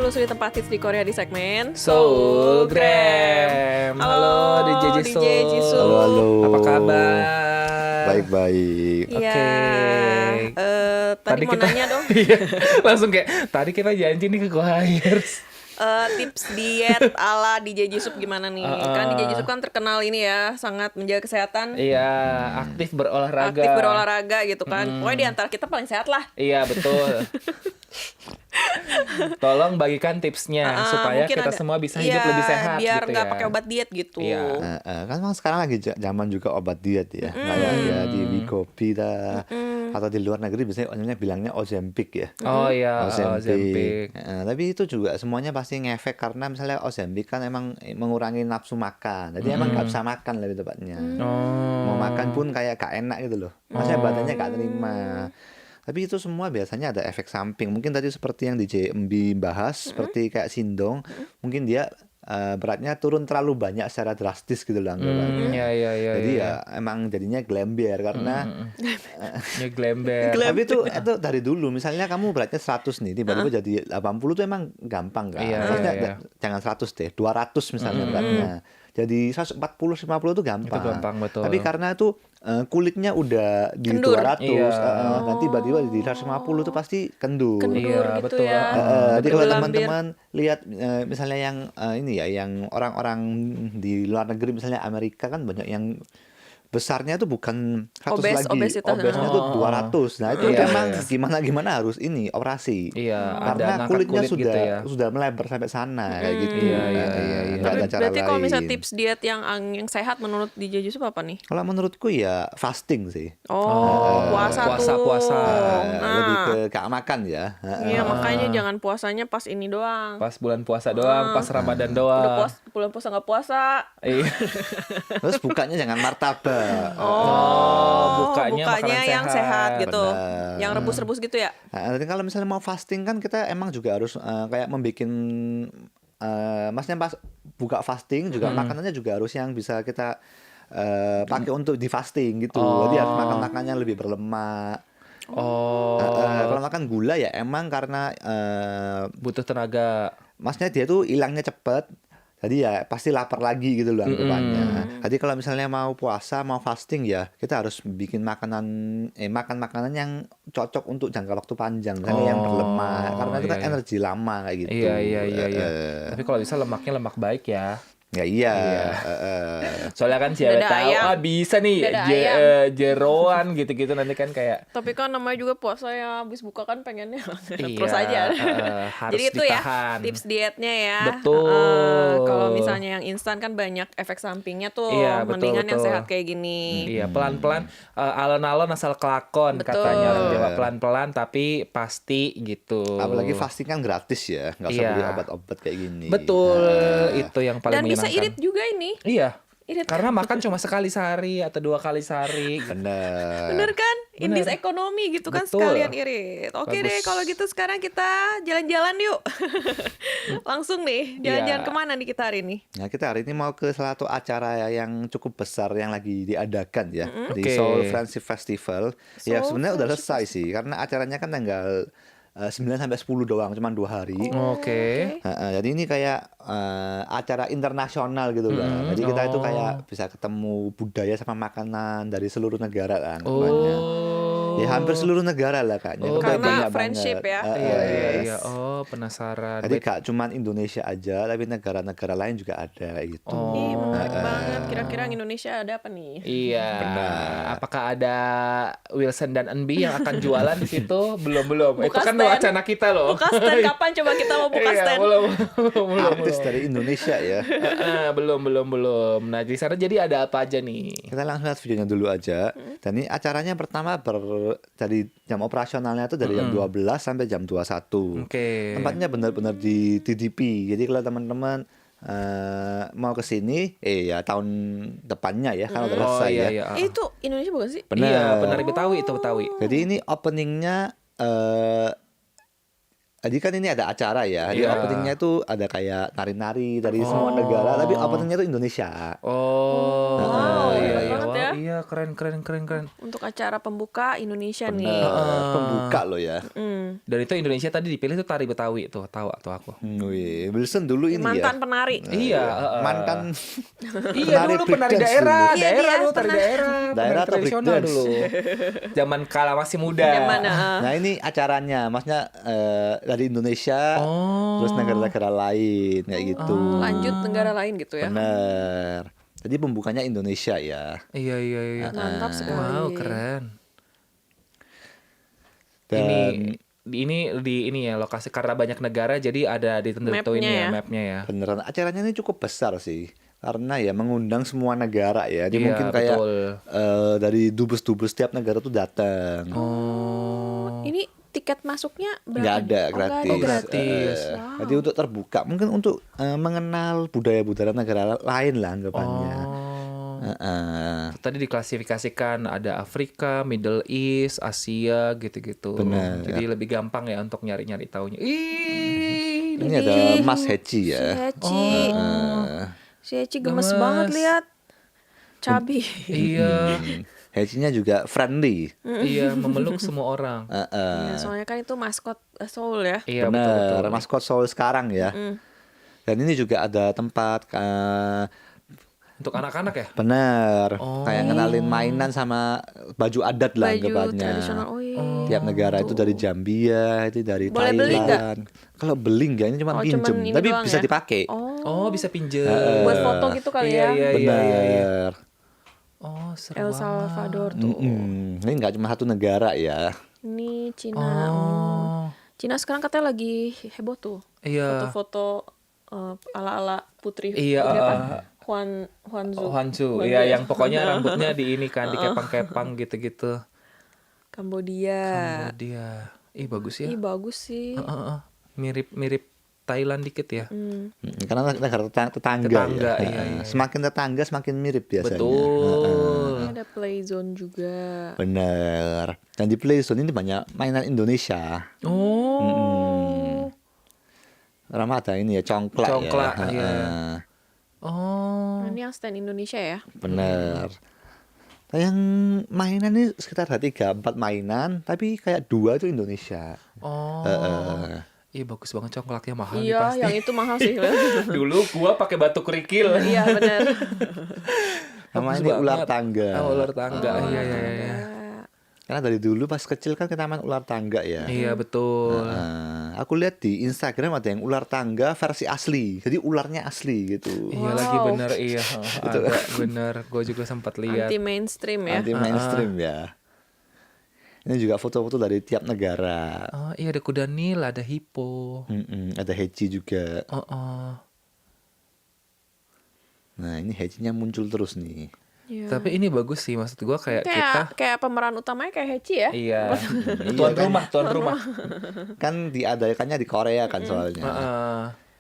menelusuri tempat hits di Korea di segmen Soul Gram. Halo DJ Jisoo. DJ Jisoo. Halo, halo. Apa kabar? Baik-baik. Iya. Oke. Tadi mau nanya dong. Iya, langsung kayak tadi kita janji nih ke Go-Hires. Tips diet ala DJ Jisoo gimana nih? Kan DJ Jisoo kan terkenal ini ya, sangat menjaga kesehatan. Iya, aktif berolahraga. Aktif berolahraga gitu kan. Pokoknya di antara kita paling sehat lah. Iya, betul. Tolong bagikan tipsnya supaya kita semua bisa hidup lebih sehat biar gitu nggak ya. pakai obat diet gitu. Iya. Kan memang sekarang lagi zaman juga obat diet ya. Kayak ya di Wegovy dah. Atau di luar negeri biasanya bilangnya Ozempic ya. Oh iya, Ozempic. Tapi itu juga semuanya pasti ngefek karena misalnya Ozempic kan emang mengurangi nafsu makan. Jadi emang nggak bisa makan lebih tepatnya. Mau makan pun kayak gak enak gitu loh. Maksudnya badannya gak terima. Tapi itu semua biasanya ada efek samping. Mungkin tadi seperti yang DJ Embi bahas, seperti kayak Sindong, mungkin dia beratnya turun terlalu banyak secara drastis gitu loh anggapannya. Iya. Jadi ya emang jadinya glamber karena Ya glamber. tapi itu dari dulu. Misalnya kamu beratnya 100 nih, tiba-tiba jadi 80 tuh emang gampang kan? Iya, Maksudnya iya. jangan 100 deh, 200 misalnya beratnya. Jadi 140 50 itu gampang. Itu gampang, betul. Tapi karena itu kulitnya udah di Kendur. 200, Iya. nanti tiba-tiba di 150 itu pasti kendur. Kendur Iya, gitu betul. ya. Jadi kalau Bergelambir. teman-teman lihat misalnya yang ini ya, yang orang-orang di luar negeri misalnya Amerika kan banyak yang besarnya tuh bukan 100 lagi, Obesitas. obesnya tuh 200. Nah itu Iya, memang iya. gimana harus ini operasi. Iya, ada Karena ngangkat kulitnya kulit gitu ya. sudah melebar sampai sana kayak gitu. Iya. Nggak Tapi ada cara berarti kalau lain. misalnya tips diet yang sehat menurut DJ Jisoo apa nih? Kalau menurutku ya fasting sih. Puasa tuh. puasa. Lebih Nah, ke gak makan ya. iya makanya jangan puasanya pas ini doang. Pas bulan puasa doang, pas Ramadan Udah doang. bulan puasa nggak puasa. Iya. Terus bukanya jangan martabak. Bukanya makanan yang sehat gitu. Benar. Yang rebus-rebus gitu ya. Nah, jadi kalau misalnya mau fasting kan kita emang juga harus kayak membikin maksudnya pas buka fasting juga makanannya juga harus yang bisa kita pakai untuk di fasting gitu. Jadi harus makan makannya lebih berlemak. Kalau makan gula ya emang karena Butuh tenaga. maksudnya dia tuh hilangnya cepet. Jadi ya pasti lapar lagi gitu loh anggapannya. Jadi kalau misalnya mau puasa, mau fasting ya kita harus bikin makan makanan yang cocok untuk jangka waktu panjang, misalnya yang berlemak, karena itu kan iya. energi lama kayak gitu. Iya. Tapi kalau bisa lemaknya lemak baik ya. Ya iya. Soalnya kan siapa Dada tahu ayam. bisa nih Dada ayam. jeroan gitu-gitu nanti kan kayak Tapi kan namanya juga puasa ya, habis buka kan pengennya Iya, terus aja. harus Jadi itu ditahan. ya tips dietnya ya. Betul. Kalau misalnya yang instan kan banyak efek sampingnya tuh. Iya, betul, Mendingan yang betul. sehat kayak gini. Iya, pelan-pelan alon-alon asal kelakon Betul. katanya orang Jawa, pelan-pelan tapi pasti gitu. Apalagi fasting kan gratis ya, nggak usah Iya. beli obat-obat kayak gini. Betul, itu yang paling Dan bisa menyenangkan. irit juga ini. Iya. Irit. Karena makan cuma sekali sehari atau 2 kali sehari. Bener. Bener kan? Indis ekonomi gitu kan Betul. sekalian irit. Oke Bagus. deh kalau gitu sekarang kita jalan-jalan yuk. Langsung nih, jalan-jalan Iya. kemana nih kita hari ini? Nah kita hari ini mau ke salah satu acara yang cukup besar yang lagi diadakan ya di Oke. Seoul Friendship Festival. Ya Seoul sebenarnya udah Friendship selesai sih karena acaranya kan tanggal 9 sampai 10 doang, cuma 2 hari. Oke. Jadi ini kayak acara internasional gitu lah. Jadi kita itu kayak bisa ketemu budaya sama makanan dari seluruh negara lah anggapannya. Ya hampir seluruh negara lah kayaknya. Itu Karena banyak friendship banget. ya. Iya. Oh, penasaran. Jadi gak cuman Indonesia aja, tapi negara-negara lain juga ada gitu. Ih, menarik banget. Kira-kira yang Indonesia ada apa nih? Iya. Benar. Apakah ada Wilson dan Enbi yang akan jualan di situ? Belum. Itu Buka kan stand. wacana kita loh. Buka stand kapan coba kita mau buka Iya, stand? belum. Artis dari Indonesia ya. Belum. Nah, di sana jadi ada apa aja nih? Kita langsung lihat videonya dulu aja. Dan ini acaranya pertama dari jam operasionalnya itu dari jam 12 sampai jam 21. Oke. Tempatnya benar-benar di TDP. Jadi kalau teman-teman mau ke sini ya tahun depannya ya kan udah selesai ya. Iya. Itu Indonesia bukan sih? Benar. Iya, benar Betawi itu Betawi. Jadi ini openingnya jadi kan ini ada acara ya. Di Iya. openingnya itu ada kayak nari-nari dari semua negara, tapi openingnya itu Indonesia. Oh, Wow, iya. keren banget ya. Iya, keren. Untuk acara pembuka Indonesia nih. Bener, pembuka loh ya. Dan itu Indonesia tadi dipilih tuh tari Betawi tuh, tahu atau aku. Wih, Wilson dulu ini Mantan ya. penari. Iya, Mantan Iya dulu penari breakdance daerah, dulu. Iya, daerah dia dulu tari daerah, Daerah penari atau tradisional breakdance? dulu. Zaman kala masih muda. Zaman Nah ini acaranya, maksudnya dari Indonesia, terus negara-negara lain kayak gitu. Lanjut negara lain gitu ya. Bener. Jadi pembukanya Indonesia ya. Iya. Mantap sekali. Wow, keren. Dan Ini ya lokasi karena banyak negara jadi ada ditentuin Mapnya ya. mapnya ya. beneran acaranya ini cukup besar sih. Karena ya mengundang semua negara ya. Jadi Iya, mungkin kayak betul. dari dubes-dubes tiap negara tuh datang. Ini tiket masuknya berapa? Nggak ada, nih? gratis. Nggak ada, gratis. Wow. Jadi untuk terbuka, mungkin untuk mengenal budaya-budaya negara lain lah anggapannya. Tadi diklasifikasikan ada Afrika, Middle East, Asia gitu-gitu. Benar. Jadi lebih gampang ya untuk nyari-nyari taunya. Ih, Ini ada Mas Heci Si ya. Heci. Si Heci gemes Gemes. banget lihat. Cabi. iya, Hecinya juga friendly. iya memeluk semua orang. Ya, soalnya kan itu maskot Seoul ya. Iya, betul. Benar, maskot Seoul sekarang ya. Dan ini juga ada tempat Untuk anak-anak ya? benar, kayak ngenalin mainan sama baju adat lah Baju anggapannya. tradisional. Oh iya. Tiap negara itu dari Zambia, itu dari Boleh beli Thailand. Kalau beli enggak, ini cuma Oh, pinjem, cuman ini tapi doang bisa ya? dipakai. Oh, bisa pinjem. Buat foto gitu kali Iya, ya. iya. Benar. Oh, seru El banget. Salvador tuh. Ini nggak cuma satu negara ya. Ini Cina. Oh. Cina sekarang katanya lagi heboh tuh. Iya. Foto-foto ala-ala putri. Iya, putri apa? Huanzu. Oh, Hancu. Iya, yang pokoknya rambutnya di ini kan, dikepang-kepang gitu-gitu. Kambodia. Dia. Ih, bagus ya. Ih bagus sih. Mirip Thailand dikit ya. Karena negara tetangga Tetangga, ya. iya. Semakin tetangga semakin mirip biasanya. Betul. Ini ada play zone juga. Bener. Dan di Playzone ini banyak mainan Indonesia. Oh. Karena ada ini ya congklak, Congklak, ya. iya. Oh. Nah, ini yang stand Indonesia ya. Bener. Nah, yang mainan ini sekitar ada 3-4 mainan, tapi kayak 2 itu Indonesia. Oh. Iya, bagus banget congklaknya mahal nih Iya, pasti. yang itu mahal sih. Dulu gua pakai batu kerikil. Iya benar. Namanya Bagus ini ular banget. tangga. Oh, ular tangga. Iya. Karena dari dulu pas kecil kan kita main ular tangga ya. Iya, betul. Aku lihat di Instagram ada yang ular tangga versi asli. Jadi ularnya asli gitu. Iya lagi bener, iya. Ada bener. Gue juga sempat lihat. Anti mainstream ya. Anti mainstream ya. Ini juga foto-foto dari tiap negara. Oh, iya ada kuda Nil, ada hippo. Ada Heci juga. Oh. Nah ini Hecinya muncul terus nih. Iya. Tapi ini bagus sih, maksud gue kayak kita. Kayak pemeran utamanya kayak Heci ya. Iya. Iya, Tuan rumah. Kan diadakannya di Korea kan soalnya.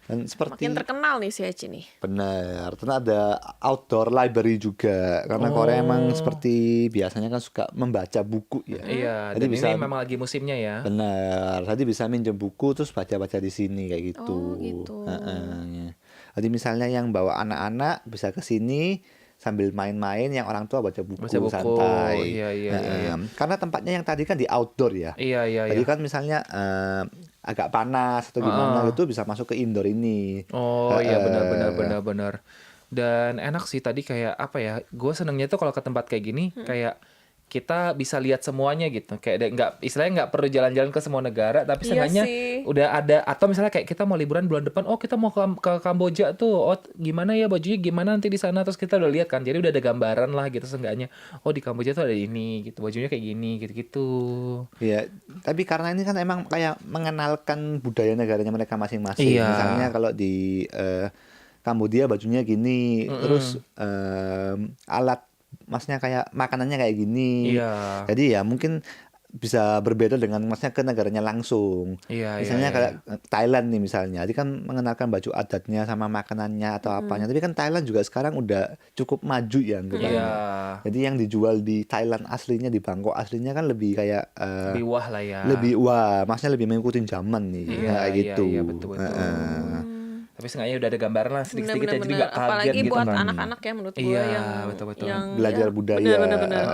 Dan seperti Makin terkenal nih si Heci nih. benar. Terus ada outdoor library juga. Karena Korea emang seperti biasanya kan suka membaca buku ya. Iya. Jadi Dan bisa ini memang lagi musimnya ya. benar. Tadi bisa minjem buku terus baca-baca di sini kayak gitu. Oh, gitu. Jadi misalnya yang bawa anak-anak bisa ke sini sambil main-main, yang orang tua baca buku, Baca buku, santai. iya. Karena tempatnya yang tadi kan di outdoor ya. Iya. Tadi kan misalnya agak panas atau gimana gitu bisa masuk ke indoor ini. Oh iya benar. Dan enak sih tadi kayak apa ya? Gue senengnya tuh kalau ke tempat kayak gini kayak kita bisa lihat semuanya gitu. Kayak istilahnya nggak perlu jalan-jalan ke semua negara, tapi Iya seenggaknya sih. udah ada. Atau misalnya kayak kita mau liburan bulan depan, oh kita mau ke Kamboja tuh, oh gimana ya bajunya gimana nanti di sana, terus kita udah lihat kan. Jadi udah ada gambaran lah gitu seenggaknya. Oh di Kamboja tuh ada ini gitu, bajunya kayak gini gitu-gitu. Ya, tapi karena ini kan emang kayak mengenalkan budaya negaranya mereka masing-masing. Iya. Misalnya kalau di Kambodia bajunya gini, terus alat maksudnya kayak makanannya kayak gini. Iya. Jadi ya mungkin bisa berbeda dengan maksudnya ke negaranya langsung. Iya, Misalnya iya. kayak Thailand nih misalnya, jadi kan mengenalkan baju adatnya sama makanannya atau apanya. Tapi kan Thailand juga sekarang udah cukup maju ya anggapannya. Iya. Jadi yang dijual di Thailand aslinya, di Bangkok aslinya kan lebih kayak Lebih wah lah ya. lebih maksudnya lebih mengikuti zaman nih Iya, kayak gitu. iya, betul. Tapi seenggaknya udah ada gambaran lah sedikit-sedikit ya, jadi Bener-bener. nggak kaget Apalagi gitu buat kan. anak-anak ya menurut gue Iya, yang betul-betul. yang Belajar ya, budaya. bener-bener.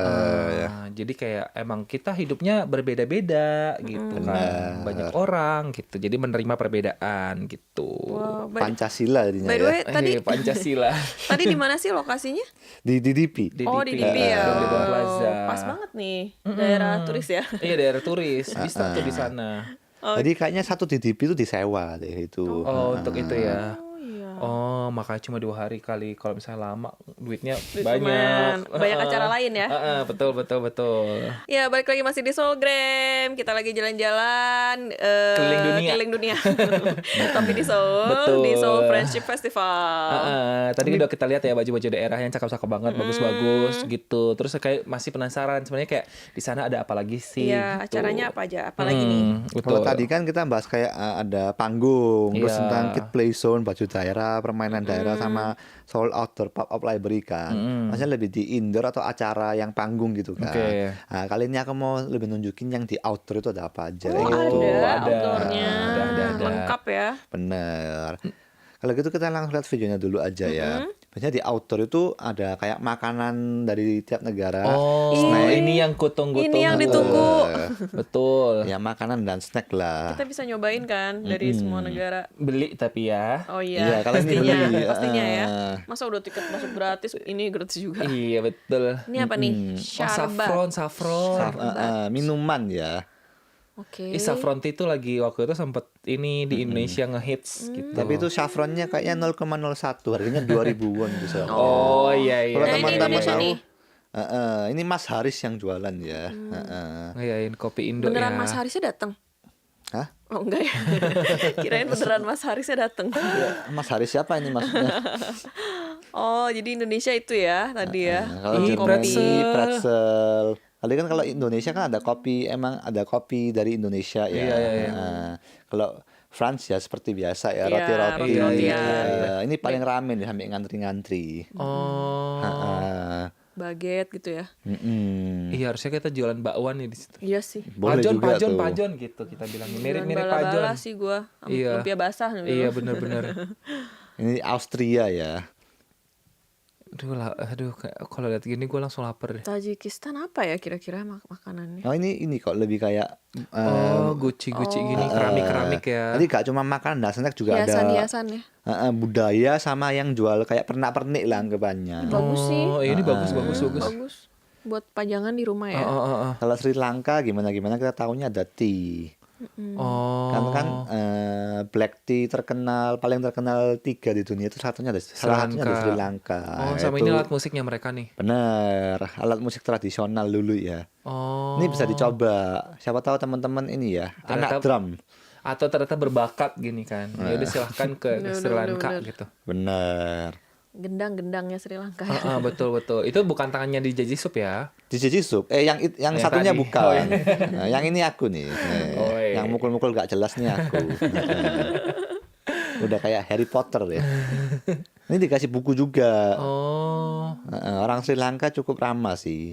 Ya. Jadi kayak emang kita hidupnya berbeda-beda gitu kan. Banyak orang gitu. Jadi menerima perbedaan gitu. Wah, Pancasila jadinya by the ya. way, tadi Pancasila. tadi di mana sih lokasinya? Di DDP. Di Oh, di DP ya. Depan Plaza. Pas banget nih daerah turis ya. Iya, daerah turis. Bisa tuh di sana. Jadi kayaknya satu DDP itu disewa deh itu. Oh, untuk itu ya. Oh iya. Oh, makanya cuma 2 hari kali. Kalau misalnya lama, duitnya Duit banyak. lumayan. Banyak acara lain ya. Betul, betul, betul. Ya, balik lagi masih di Soulgram. Kita lagi jalan-jalan Keliling dunia. Keliling dunia. Tapi di Seoul, Betul. di Seoul Friendship Festival. Tadi udah kita lihat ya baju-baju daerah yang cakep-cakep banget, bagus-bagus gitu. Terus kayak masih penasaran sebenarnya kayak di sana ada apa lagi sih? Iya, gitu. acaranya apa aja? Apalagi nih? Betul. Kalau tadi kan kita bahas kayak ada panggung, terus Iya. tentang Kid Play Zone, baju daerah, permainan daerah sama Seoul Outdoor Pop-up Library kan. Maksudnya lebih di indoor atau acara yang panggung gitu kan. Oke. Nah, kali ini aku mau lebih nunjukin yang di outdoor itu ada apa aja Oh, kayak gitu. ada ada. outdoornya. Ada. Lengkap ya. Bener. Kalau gitu kita langsung lihat videonya dulu aja ya. Biasanya di outdoor itu ada kayak makanan dari tiap negara. Oh, snack. ini yang kutunggu-tunggu. Ini yang ditunggu. Betul. Ya makanan dan snack lah. Kita bisa nyobain kan dari semua negara. Beli tapi ya. Oh Iya, iya, kalau ini pastinya, beli, pastinya ya. eh. Masa udah tiket masuk gratis, ini gratis juga. Iya, betul. Ini apa nih? Oh, Syarbat. saffron. Minuman ya. Oke. Saffron tea itu lagi waktu itu sempet ini di Indonesia ngehits gitu. Tapi itu saffronnya kayaknya 0,01, harganya 2.000 won gitu. Oh iya iya. Kalau Nah, ini teman-teman Indonesia tahu, nih. ini Mas Haris yang jualan ya. Ngayain kopi Indo Beneran ya. Mas Harisnya datang? Hah? Oh enggak ya. Kirain beneran Mas Harisnya datang. Mas Haris siapa ini maksudnya? Oh, jadi Indonesia itu ya tadi ya. Kalau Ih, Germany, pretzel. Tadi kan kalau Indonesia kan ada kopi, emang ada kopi dari Indonesia ya. Iya. Kalau France ya seperti biasa ya, Iya, roti-roti. roti-rotian. Ini paling rame nih sampai ngantri-ngantri. Oh. Baget gitu ya. Iya, harusnya kita jualan bakwan nih di situ. Iya sih. Boleh juga tuh. Pajon gitu kita bilang. Mirip-mirip Jualan pajon. bala-bala sih gua. Iya. Lumpia basah. Iya, benar-benar. Ini Austria ya. Aduh, kalau lihat gini gue langsung lapar deh. Tajikistan apa ya kira-kira makanannya? Oh ini kok lebih kayak Gucci gini, keramik ya. Jadi gak cuma makan, nah snack juga ada Hiasan-hiasan ya. budaya sama yang jual kayak pernak-pernik lah anggapannya. Bagus sih. Oh, ini bagus. Bagus. Buat pajangan di rumah ya. Kalau Sri Lanka gimana kita tahunya ada tea. Oh. Kan black tea paling terkenal 3 di dunia itu salah satunya di Sri Lanka. Oh, sama Itu ini alat musiknya mereka nih. bener, alat musik tradisional dulu ya. Oh. Ini bisa dicoba. Siapa tahu teman-teman ini ya, anak drum. Atau ternyata berbakat gini kan. Ya udah silahkan ke Sri Lanka gitu. Bener. Gendang-gendangnya Sri Lanka. Betul. Itu bukan tangannya di Jaji Sup ya. Di Jeji Sup. Yang satunya tadi. bukan. Oh, iya. Nah, yang ini aku nih. Oh, iya. Yang mukul-mukul gak jelas nih aku. Udah kayak Harry Potter ya. Ini dikasih buku juga. Oh. Orang Sri Lanka cukup ramah sih.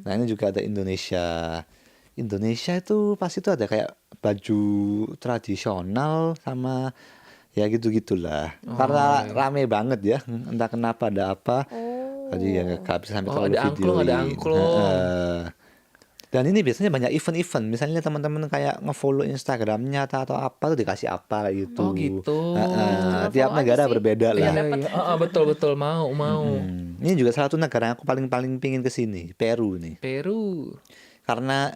Nah ini juga ada Indonesia. Indonesia itu pasti itu ada kayak baju tradisional sama ya gitu-gitulah. Karena rame banget ya. Entah kenapa ada apa. Tadi ya gak bisa sampai terlalu ada videoin. angklung. Dan ini biasanya banyak event-event. Misalnya teman-teman kayak nge-follow Instagramnya atau apa tuh dikasih apa kayak gitu. Oh gitu. Tiap follow negara aja sih. berbeda lah. Iya. Betul mau. Ini juga salah satu negara yang aku paling pingin ke sini, Peru nih. Peru. Karena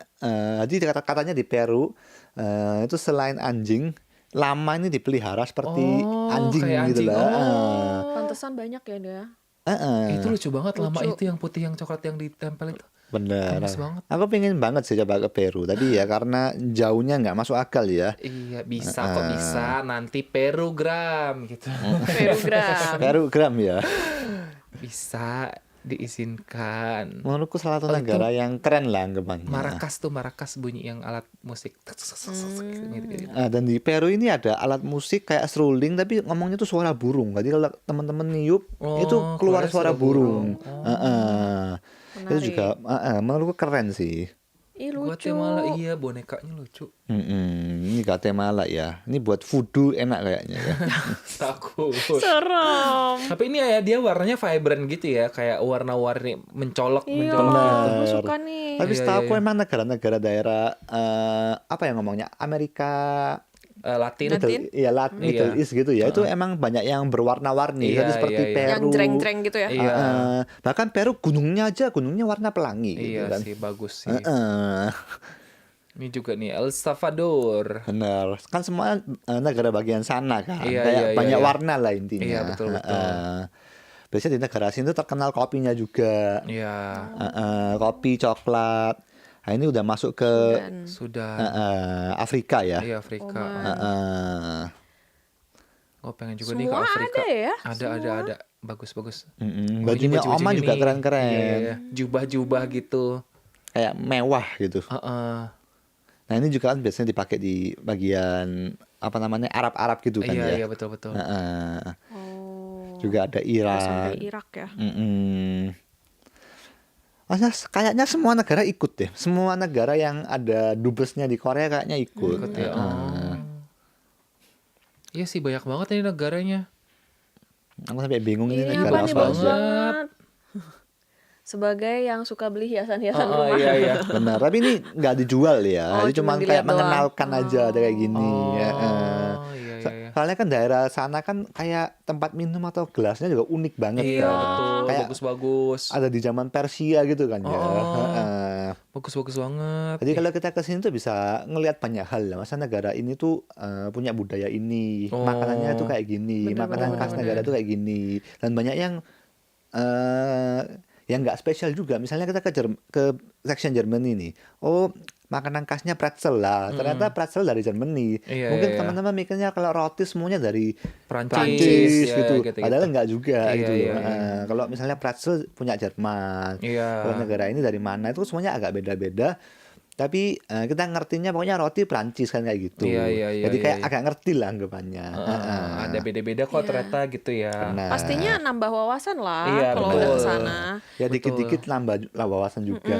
jadi katanya di Peru itu selain anjing, lama ini dipelihara seperti anjing kayak gitu anjing. lah. Pantesan banyak ya dia. Itu lucu banget lama itu yang putih yang coklat yang ditempel itu. Bener. Gemes banget. Aku pengen banget sih coba ke Peru. Tapi ya karena jauhnya nggak masuk akal ya. Iya bisa kok bisa nanti Perugram gitu. Perugram. Peru gram ya. Bisa diizinkan. Menurutku salah satu negara yang keren lah anggapannya. Marakas bunyi yang alat musik. Gitu. Dan di Peru ini ada alat musik kayak seruling tapi ngomongnya tuh suara burung. Jadi kalau teman-teman niup itu keluar suara burung. Itu juga menurutku keren sih. Ih, lucu. Guatemala, iya bonekanya lucu. Ini Guatemala ya. Ini buat voodoo enak kayaknya ya. Takut. Serem. Tapi ini ya dia warnanya vibrant gitu ya, kayak warna-warni mencolok Iya, gitu. gue suka nih. Tapi Iya, setahu iya, aku emang negara-negara daerah apa ya ngomongnya Amerika Latin. Latin? Iya, Middle Iya. East gitu ya. Itu emang banyak yang berwarna-warni. Iya, Jadi seperti iya, iya. Peru. Yang jreng-jreng gitu ya. Iya. Bahkan Peru gunungnya warna pelangi gitu Iya kan. sih, bagus sih. Heeh. Ini juga nih El Salvador. Benar. Kan semua negara bagian sana kan. Iya, Kayak iya, iya, banyak iya. warna lah intinya. Iya, betul, betul. Heeh. Biasanya di negara sini tuh terkenal kopinya juga. Iya, Kopi, coklat. Nah, ini udah masuk ke Dan sudah. Afrika ya. Iya, Afrika. Heeh. Oh, pengen juga nih ke Semua Afrika. ada ya? Ada. Bagus. Bajunya Baju-bajunya Oma juga nih. keren-keren. Iya. Jubah-jubah gitu. Kayak mewah gitu. Heeh. Nah, ini juga kan biasanya dipakai di bagian apa namanya Arab-Arab gitu kan ya. Iya, betul. Heeh. oh, Juga ada sampai Iran. Irak ya. Masa kayaknya semua negara ikut deh. Semua negara yang ada dubesnya di Korea kayaknya ikut. Ikut ya. Oh. Iya sih banyak banget ini negaranya. Aku sampai bingung ini Ini negara apa nih apa bagus aja. banget. Sebagai yang suka beli hiasan-hiasan Oh, rumah. iya. Benar, tapi ini nggak dijual ya. Oh, Ini cuma cuman kayak dilihat doang. mengenalkan aja ada kayak gini. Oh, Ya, iya. Soalnya kan daerah sana kan kayak tempat minum atau gelasnya juga unik banget Iya, kan. betul. Kayak Bagus-bagus. ada di zaman Persia gitu kan ya. Oh. Heeh. Bagus banget. Jadi kalau kita ke sini tuh bisa ngelihat banyak hal lah. Masa negara ini tuh punya budaya ini, Oh. makanannya tuh kayak gini, Bener, makanan bener, khas bener. negara tuh kayak gini. Dan banyak yang nggak spesial juga. Misalnya kita ke section Germany nih. Oh, makanan khasnya pretzel lah. Ternyata pretzel dari Germany. Iya, Mungkin iya. teman-teman mikirnya kalau roti semuanya dari Prancis, Prancis ya, gitu. gitu-gitu. Padahal enggak juga Iya, gitu iya, loh. iya. Kalau misalnya pretzel punya Jerman. Iya. Kalau negara ini dari mana itu semuanya agak beda-beda. Tapi kita ngertinya pokoknya roti Prancis kan kayak gitu. Iya, Jadi kayak iya. agak ngerti lah anggapannya. Ada beda-beda kok Iya. ternyata gitu ya. Benar. Pastinya nambah wawasan lah Iya, kalau betul. udah ke sana. Ya Betul. dikit-dikit nambah lah wawasan juga.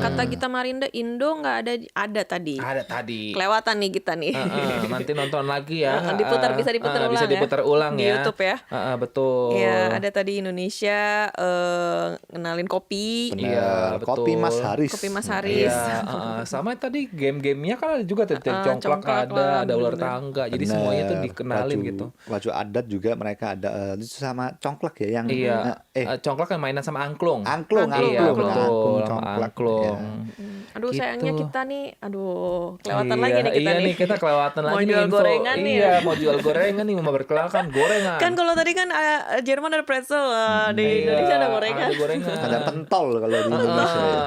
Kata Gita Marinda, Indo nggak ada tadi. Ada tadi. Kelewatan nih kita nih. Nanti nonton lagi ya. Bisa diputar ulang Bisa ya. diputar ulang Di ya. YouTube ya. Betul. Iya, ada tadi Indonesia kenalin kopi. Benar. Iya, betul. Kopi Mas Haris. Kopi Mas Haris. Iya, sama tadi game-gamenya kan ada juga tuh, congklak congklak ada lah, ular bener-bener. tangga. Jadi Benar. semuanya tuh dikenalin Baju- gitu. Baju adat juga mereka ada itu sama congklak ya yang Iya, congklak kan mainan sama angklung. angklung, Iya, angklung, betul, sama congklak. angklung. Aduh, Gitu. sayangnya kita nih, kelewatan Iya, lagi nih kita iya nih. nih kita kelewatan Mau lagi nih jual info. gorengan nih Iya, ya. mau jual gorengan nih, mau berkelakar gorengan. Kan kalau tadi kan Jerman ada pretzel, di Iya, Indonesia ada gorengan. Ada gorengan. Ada pentol kalau di Indonesia ya.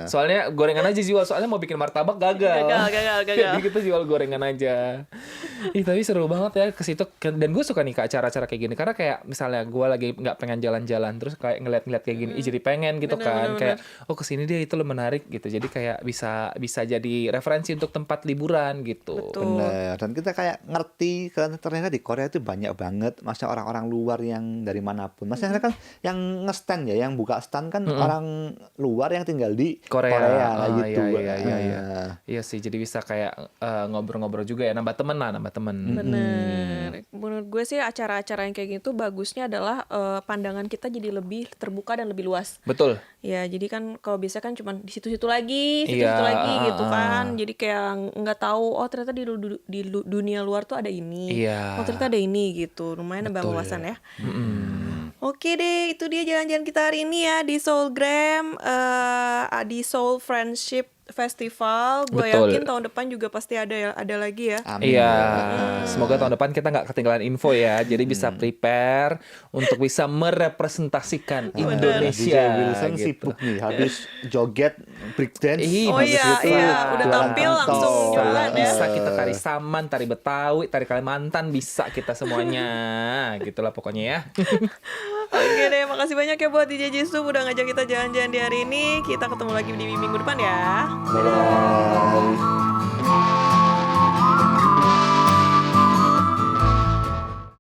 Soalnya gorengan aja jual, soalnya mau bikin martabak gagal. Gagal. Jadi kita jual gorengan aja. Ih, tapi seru banget ya ke situ. Dan gue suka nih ke acara-acara kayak gini karena kayak misalnya gue lagi nggak pengen jalan-jalan terus kayak ngeliat-ngeliat kayak gini, ih, jadi pengen gitu kan. Kayak kesini dia itu lo menarik gitu. Jadi kayak bisa jadi referensi untuk tempat liburan gitu. Betul. Benar. Dan kita kayak ngerti karena ternyata di Korea itu banyak banget masa orang-orang luar yang dari manapun. Maksudnya kan yang nge-stand ya, yang buka stand kan orang luar yang tinggal di Korea, kayak gitu. Iya. Iya sih, jadi bisa kayak ngobrol-ngobrol juga ya, nambah temen. Bener. Menurut gue sih acara-acara yang kayak gitu bagusnya adalah pandangan kita jadi lebih terbuka dan lebih luas. Betul. Ya, jadi kan kalau biasa kan cuma di situ-situ lagi Iya, gitu kan. Jadi kayak nggak tahu, oh ternyata di dunia luar tuh ada ini. Iya. Oh ternyata ada ini gitu. Lumayan nambah wawasan ya. Oke deh, itu dia jalan-jalan kita hari ini ya di Soulgram, di Soul Friendship Festival. Gue Betul. yakin tahun depan juga pasti ada lagi ya. Amin. Iya, semoga tahun depan kita nggak ketinggalan info ya. Jadi bisa prepare untuk bisa merepresentasikan Indonesia. DJ Wilson gitu. sibuk nih habis joget breakdance. Ih, Oh habis iya, itu udah jualan tampil pentol. langsung jualan ya. Bisa kita tari Saman, tari Betawi, tari Kalimantan, bisa kita semuanya. Gitulah pokoknya ya. Oke deh, makasih banyak ya buat DJ Jisung udah ngajak kita jalan-jalan di hari ini. Kita ketemu lagi di minggu depan ya. Bye-bye.